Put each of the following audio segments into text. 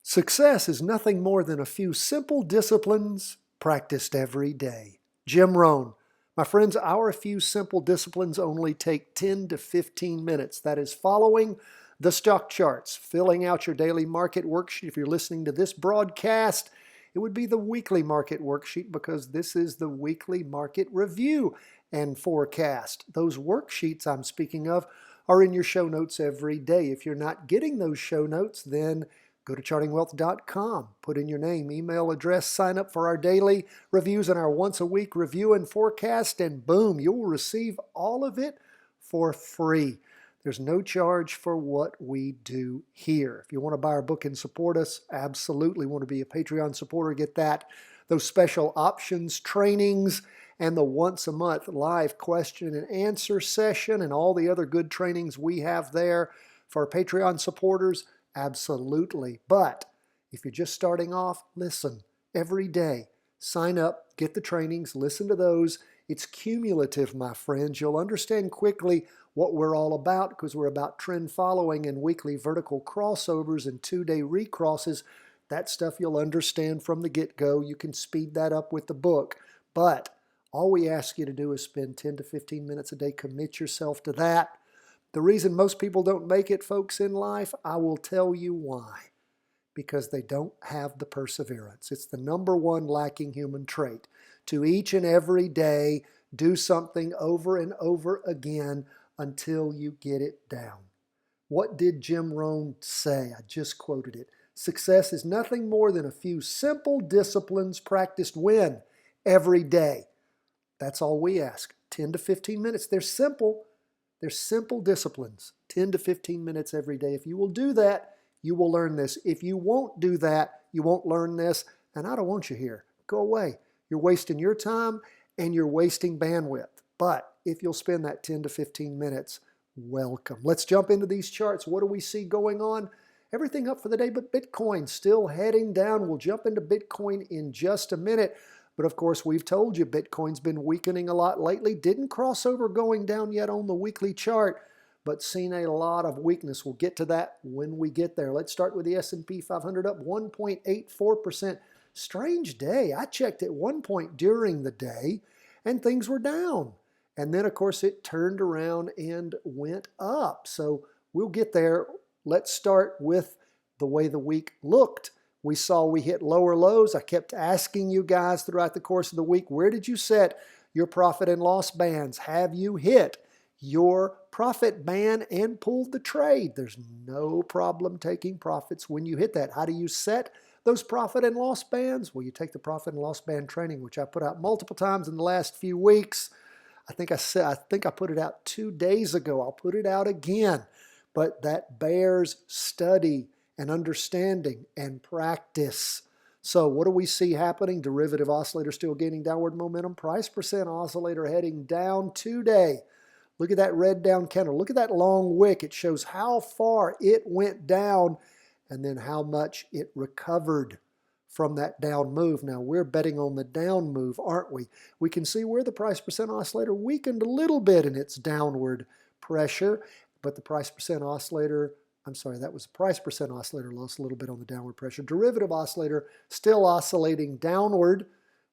Success is nothing more than a few simple disciplines practiced every day. Jim Rohn. My friends, our few simple disciplines only take 10 to 15 minutes. That is following the stock charts, filling out your daily market worksheet. If you're listening to this broadcast, it would be the weekly market worksheet because this is the weekly market review and forecast. Those worksheets I'm speaking of are in your show notes every day. If you're not getting those show notes, then go to chartingwealth.com, put in your name, email address, sign up for our daily reviews and our once-a-week review and forecast, and boom, you'll receive all of it for free. There's no charge for what we do here. If you want to buy our book and support us, absolutely want to be a Patreon supporter, get that. Those special options, trainings, and the once-a-month live question and answer session and all the other good trainings we have there for our Patreon supporters. Absolutely. But if you're just starting off, listen every day. Sign up, get the trainings, listen to those. It's cumulative, my friends. You'll understand quickly what we're all about because we're about trend following and weekly vertical crossovers and two-day recrosses. That stuff you'll understand from the get-go. You can speed that up with the book. But all we ask you to do is spend 10 to 15 minutes a day. Commit yourself to that. The reason most people don't make it, folks, in life, I will tell you why. Because they don't have the perseverance. It's the number one lacking human trait. To each and every day, do something over and over again until you get it down. What did Jim Rohn say? I just quoted it. Success is nothing more than a few simple disciplines practiced when? Every day. That's all we ask. 10 to 15 minutes. They're simple. They're simple disciplines, 10 to 15 minutes every day. If you will do that, you will learn this. If you won't do that, you won't learn this, and I don't want you here. Go away. You're wasting your time and you're wasting bandwidth. But if you'll spend that 10 to 15 minutes, welcome. Let's jump into these charts. What do we see going on? Everything up for the day, but Bitcoin still heading down. We'll jump into Bitcoin in just a minute. But of course, we've told you Bitcoin's been weakening a lot lately. Didn't cross over going down yet on the weekly chart, but seen a lot of weakness. We'll get to that when we get there. Let's start with the S&P 500 up 1.84%. Strange day. I checked at one point during the day and things were down. And then, of course, it turned around and went up. So we'll get there. Let's start with the way the week looked. We saw we hit lower lows. I kept asking you guys throughout the course of the week, where did you set your profit and loss bands? Have you hit your profit band and pulled the trade? There's no problem taking profits when you hit that. How do you set those profit and loss bands? Well, you take the profit and loss band training, which I put out multiple times in the last few weeks. I think I put it out 2 days ago. I'll put it out again. But that bears study and understanding and practice. So what do we see happening? Derivative oscillator still gaining downward momentum. Price percent oscillator heading down today. Look at that red down candle. Look at that long wick. It shows how far it went down and then how much it recovered from that down move. Now we're betting on the down move, aren't we? We can see where the price percent oscillator weakened a little bit in its downward pressure, but the price percent oscillator that was the price percent oscillator lost a little bit on the downward pressure. Derivative oscillator still oscillating downward,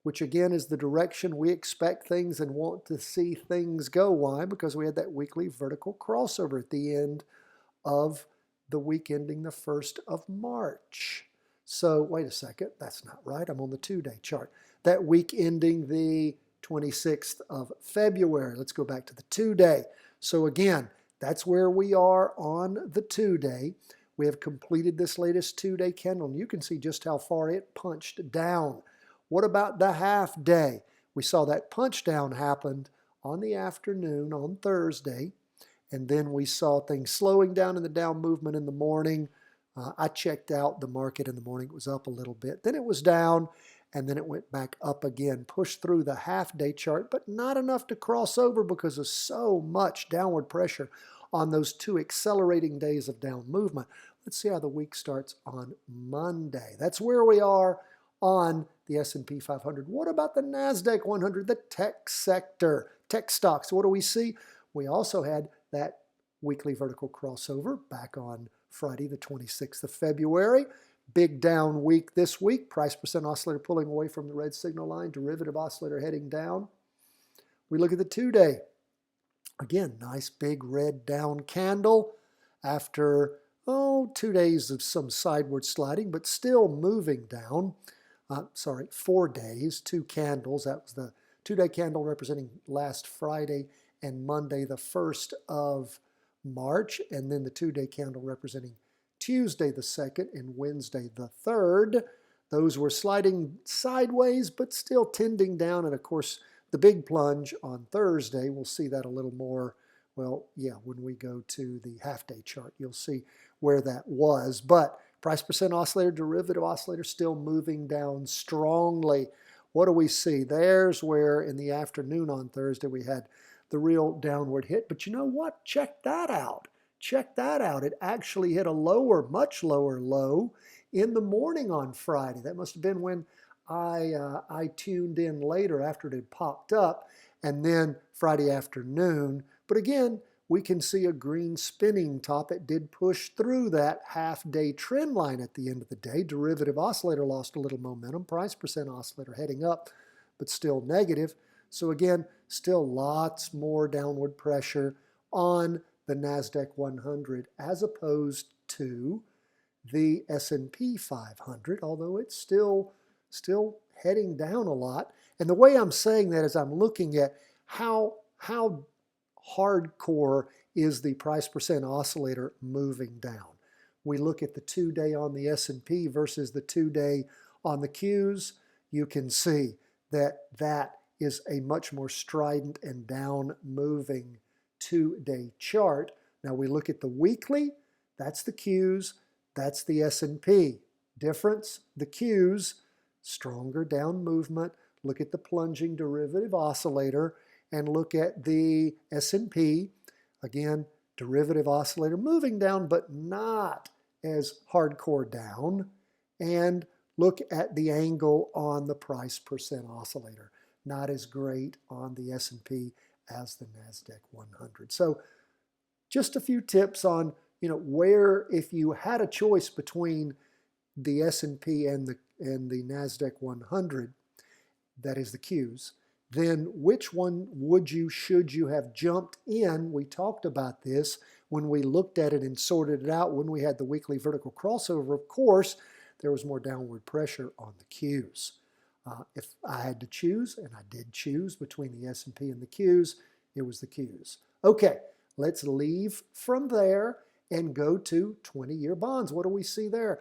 which again is the direction we expect things and want to see things go. Why? Because we had that weekly vertical crossover at the end of the week ending the 1st of March. So wait a second, that's not right. I'm on the 2-day chart. That week ending the 26th of February. Let's go back to the 2-day. So again, that's where we are on the 2-day. We have completed this latest 2-day candle, and you can see just how far it punched down. What about the half day? We saw that punch down happened on the afternoon on Thursday, and then we saw things slowing down in the down movement in the morning. I checked out the market in the morning. It was up a little bit. Then it was down, and then it went back up again, pushed through the half-day chart, but not enough to cross over because of so much downward pressure on those 2 accelerating days of down movement. Let's see how the week starts on Monday. That's where we are on the S&P 500. What about the Nasdaq 100, the tech sector, tech stocks? What do we see? We also had that weekly vertical crossover back on Friday, the 26th of February. Big down week this week. Price percent oscillator pulling away from the red signal line. Derivative oscillator heading down. We look at the 2-day. Again, nice big red down candle after, 2 days of some sideward sliding, but still moving down. 4 days, 2 candles. That was the 2-day candle representing last Friday and Monday, the 1st of March, and then the 2-day candle representing Tuesday the 2nd and Wednesday the 3rd. Those were sliding sideways, but still tending down, and of course, the big plunge on Thursday, we'll see that a little more, when we go to the half-day chart, you'll see where that was. But price percent oscillator, derivative oscillator still moving down strongly. What do we see? There's where in the afternoon on Thursday we had the real downward hit. But you know what? Check that out. Check that out. It actually hit a lower, much lower low in the morning on Friday. That must have been when I tuned in later after it had popped up, and then Friday afternoon. But again, we can see a green spinning top. It did push through that half-day trend line at the end of the day. Derivative oscillator lost a little momentum. Price percent oscillator heading up, but still negative. So again, still lots more downward pressure on the Nasdaq 100 as opposed to the S&P 500, although it's still heading down a lot. And the way I'm saying that is I'm looking at how hardcore is the price percent oscillator moving down. We look at the 2-day on the S&P versus the 2-day on the Qs. You can see that that is a much more strident and down moving 2-day chart. Now we look at the weekly. That's the Qs. That's the S&P. Difference, the Qs, stronger down movement. Look at the plunging derivative oscillator and look at the S&P. Again, derivative oscillator moving down, but not as hardcore down. And look at the angle on the price percent oscillator. Not as great on the S&P as the Nasdaq 100. So just a few tips on, where if you had a choice between the S&P and the Nasdaq 100, that is the Qs, then which one should you have jumped in? We talked about this when we looked at it and sorted it out when we had the weekly vertical crossover. Of course, there was more downward pressure on the Qs. If I had to choose, and I did choose between the S&P and the Qs, it was the Qs. Okay, let's leave from there and go to 20-year bonds. What do we see there?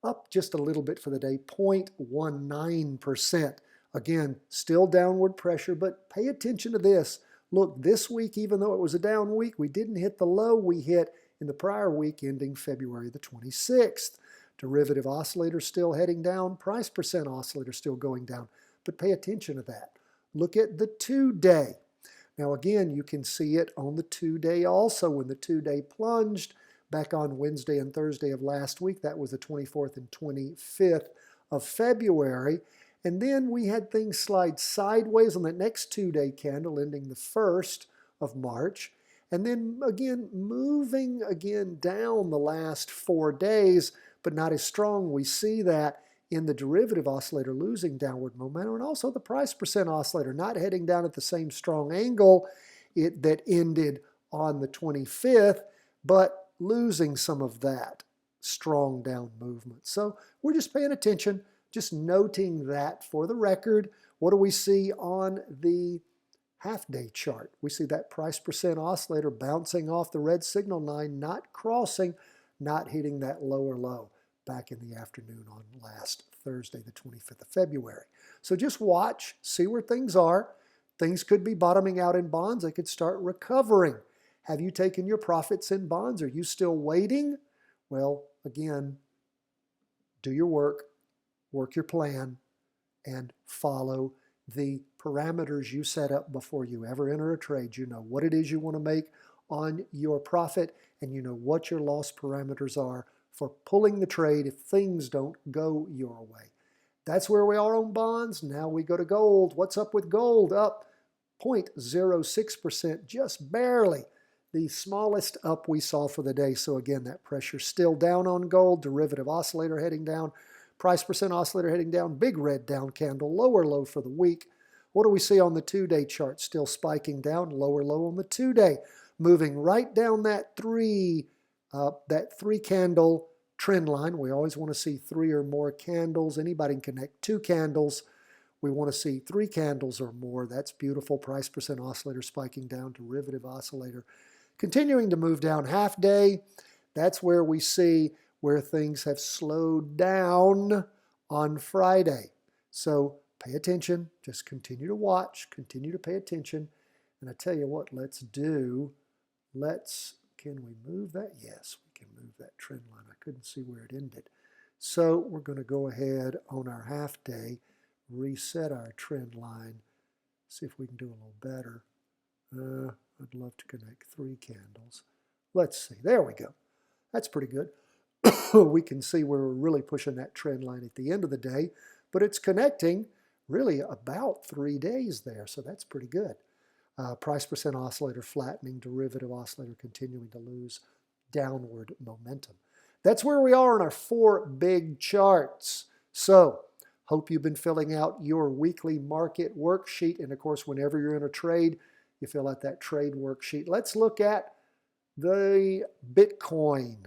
Up just a little bit for the day, 0.19%. Again, still downward pressure, but pay attention to this. Look, this week, even though it was a down week, we didn't hit the low we hit in the prior week ending February the 26th. Derivative oscillator still heading down, price percent oscillator still going down, but pay attention to that. Look at the 2-day. Now again, you can see it on the 2-day also. When the 2-day plunged back on Wednesday and Thursday of last week, that was the 24th and 25th of February. And then we had things slide sideways on the next 2-day candle ending the 1st of March. And then again, moving again down the last 4 days, but not as strong. We see that in the derivative oscillator losing downward momentum, and also the price percent oscillator not heading down at the same strong angle that ended on the 25th, but losing some of that strong down movement. So we're just paying attention, just noting that for the record. What do we see on the half-day chart? We see that price percent oscillator bouncing off the red signal line, not crossing, not hitting that lower low back in the afternoon on last Thursday, the 25th of February. So just watch, see where things are. Things could be bottoming out in bonds. They could start recovering. Have you taken your profits in bonds? Are you still waiting? Well, again, do your work your plan, and follow the parameters you set up before you ever enter a trade. You know what it is you want to make on your profit, and you know what your loss parameters are for pulling the trade if things don't go your way. That's where we are on bonds. Now we go to gold. What's up with gold? Up 0.06%, just barely. the smallest up we saw for the day. So again, that pressure still down on gold, derivative oscillator heading down, price percent oscillator heading down, big red down candle, lower low for the week. What do we see on the 2-day chart? Still spiking down, lower low on the 2-day, moving right down that three candle trend line. We always want to see 3 or more candles. Anybody can connect 2 candles. We want to see 3 candles or more. That's beautiful. Price percent oscillator spiking down, derivative oscillator continuing to move down. Half day, that's where we see where things have slowed down on Friday. So pay attention. Just continue to watch. Continue to pay attention. And I tell you what, can we move that? Yes, we can move that trend line. I couldn't see where it ended. So we're going to go ahead on our half day, reset our trend line, see if we can do a little better. I'd love to connect 3 candles. Let's see. There we go. That's pretty good. We can see where we're really pushing that trend line at the end of the day, but it's connecting really about 3 days there, so that's pretty good. Price percent oscillator flattening, derivative oscillator continuing to lose downward momentum. That's where we are on our 4 big charts. So, hope you've been filling out your weekly market worksheet. And of course, whenever you're in a trade, you fill out that trade worksheet. Let's look at the Bitcoin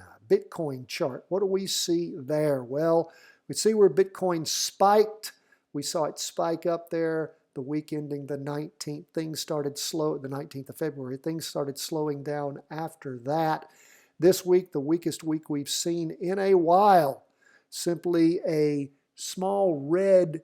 chart. What do we see there? Well, we see where Bitcoin spiked. We saw it spike up there the week ending the 19th. The 19th of February. Things started slowing down after that. This week, the weakest week we've seen in a while. Simply a small red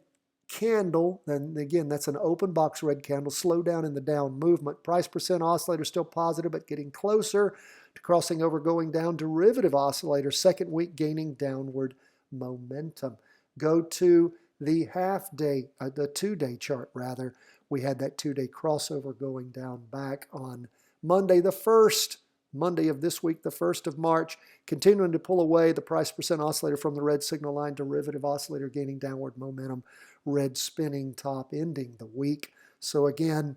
candle, and again, that's an open box red candle, slow down in the down movement. Price percent oscillator still positive, but getting closer to crossing over, going down. Derivative oscillator, second week gaining downward momentum. Go to the the 2-day chart rather. We had that 2-day crossover going down back on Monday of this week, the 1st of March, continuing to pull away the price percent oscillator from the red signal line, derivative oscillator gaining downward momentum, red spinning top ending the week. So again,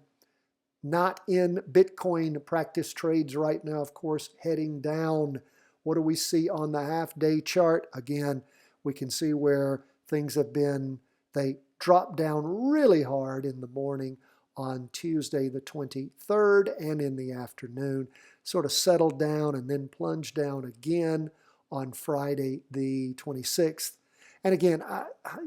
not in Bitcoin practice trades right now, of course, heading down. What do we see on the half-day chart? Again, we can see where things have been, they dropped down really hard in the morning on Tuesday the 23rd and in the afternoon, sort of settled down and then plunged down again on Friday the 26th. And again,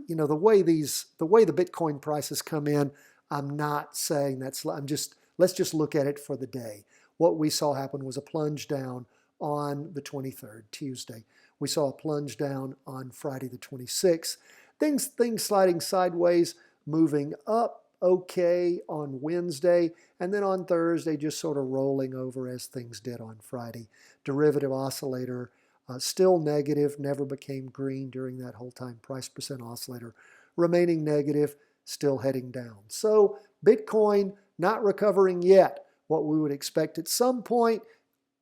the way the Bitcoin prices come in, I'm not saying let's just look at it for the day. What we saw happen was a plunge down on the 23rd, Tuesday. We saw a plunge down on Friday the 26th. Things sliding sideways, moving up okay on Wednesday, and then on Thursday just sort of rolling over as things did on Friday. Derivative oscillator still negative, never became green during that whole time. Price percent oscillator remaining negative, still heading down. So Bitcoin not recovering yet. What we would expect at some point,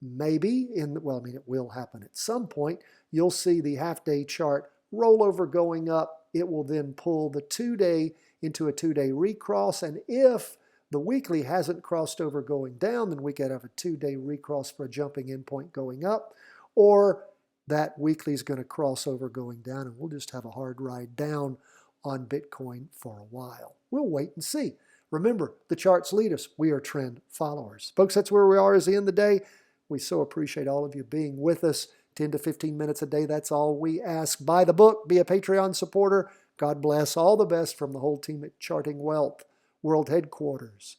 maybe it will happen at some point. You'll see the half-day chart roll over going up. It will then pull the 2-day into a 2-day recross, and if the weekly hasn't crossed over going down, then we could have a 2-day recross for a jumping in point going up, or that weekly is going to cross over going down, and we'll just have a hard ride down on Bitcoin for a while. We'll wait and see. Remember, the charts lead us. We are trend followers. Folks, that's where we are at the end of the day. We so appreciate all of you being with us. 10 to 15 minutes a day, that's all we ask. Buy the book, be a Patreon supporter. God bless. All the best from the whole team at Charting Wealth World Headquarters.